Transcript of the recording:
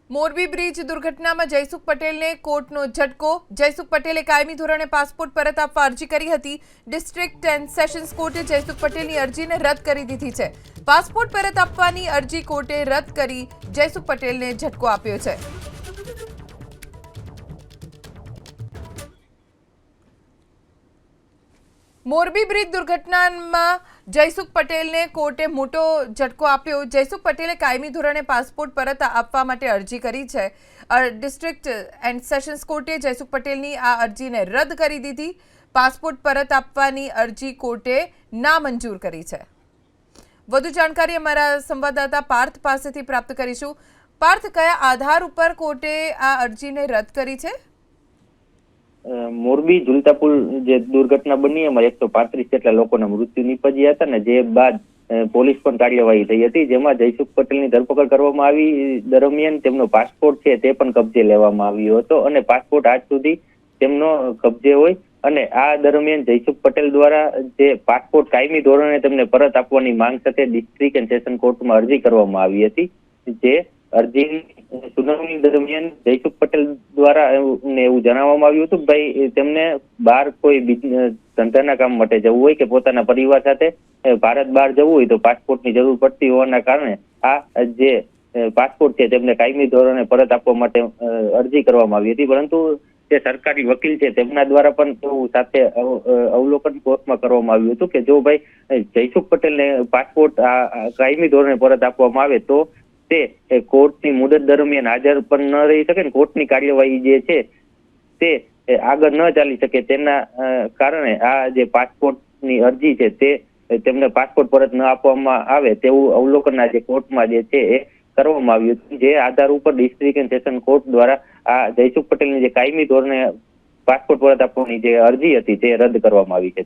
Morbi bridge દુર્ઘટનામાં જયસુખ પટેલને કોર્ટનો ઝટકો। જયસુખ પટેલે કાયમી ધોરણે પાસપોર્ટ પરત આપવા અરજી કરી હતી। ડિસ્ટ્રિક્ટ એન્ડ સેશન્સ કોર્ટે જયસુખ પટેલની અરજીને રદ કરી દીધી છે। પાસપોર્ટ પરત આપવાની અરજી કોર્ટે રદ કરી જયસુખ પટેલને ઝટકો આપ્યો છે। મોરબી બ્રિજ દુર્ઘટનામાં જયસુખ પટેલને કોર્ટે મોટો ઝટકો આપ્યો। જયસુખ પટેલે કાયમી ધોરણે પાસપોર્ટ પરત આપવા માટે અરજી કરી છે। ડિસ્ટ્રિક્ટ એન્ડ સેશન્સ કોર્ટે જયસુખ પટેલની આ અરજીને રદ કરી દીધી। પાસપોર્ટ પરત આપવાની અરજી કોર્ટે નામંજૂર કરી છે। વધુ જાણકારી અમારા સંવાદદાતા પાર્થ પાસેથી પ્રાપ્ત કરીશું। પાર્થ, કયા આધાર ઉપર કોર્ટે આ અરજીને રદ કરી છે? મોરબી ઝુલતા પુલ જે દુર્ઘટના બની એમાં 135 જેટલા લોકોના મૃત્યુ નીપજ્યા હતા ને જે બાદ પોલીસ પણ કાર્યવાહી થઈ હતી, જેમાં જયસુખ પટેલની ધરપકડ કરવામાં આવી। દરમિયાન તેમનો પાસપોર્ટ છે તે પણ કબજે લેવામાં આવ્યો હતો અને પાસપોર્ટ આજ સુધી તેમનો કબજે હોય અને આ દરમિયાન જયસુખ પટેલ દ્વારા જે પાસપોર્ટ કાયમી ધોરણે તેમને પરત આપવાની માંગ સાથે ડિસ્ટ્રિક્ટ એન્ડ સેશન કોર્ટમાં અરજી કરવામાં આવી હતી। જે અરજી સુનાવણી દરમિયાન જયસુખ પટેલ દ્વારા એવું જણાવવામાં આવ્યું હતું કે ભાઈ તેમને બહાર કોઈ ધંધાના કામ માટે જવું હોય કે પોતાના પરિવાર સાથે ભારત બહાર જવું હોય તો પાસપોર્ટની જરૂર પડતી હોવાના કારણે આ જે પાસપોર્ટ છે તેમને કાયમી ધોરણે પરત આપવા માટે અરજી કરવામાં આવી હતી। પરંતુ જે સરકારી વકીલ છે તેમના દ્વારા પણ તેવું સાથે અવલોકન કોર્ટમાં કરવામાં આવ્યું હતું કે જો ભાઈ જયસુખ પટેલને પાસપોર્ટ કાયમી ધોરણે પરત આપવામાં આવે તો તે કોર્ટની મુદત દરમિયાન હાજર પણ ન રહી શકે ને કોર્ટની કાર્યવાહી જે છે તે આગળ ન ચાલી શકે। તેના કારણે આ જે પાસપોર્ટની અરજી છે તે તેમને પાસપોર્ટ પરત ન આપવામાં આવે તેવું અવલોકન આજે કોર્ટમાં જે છે એ કરવામાં આવ્યું હતું। જે આધાર ઉપર ડિસ્ટ્રિક્ટ એન્ડ સેશન કોર્ટ દ્વારા આ જયસુખ પટેલની જે કાયમી ધોરણે પાસપોર્ટ પરત આપવાની જે અરજી હતી તે રદ કરવામાં આવી છે।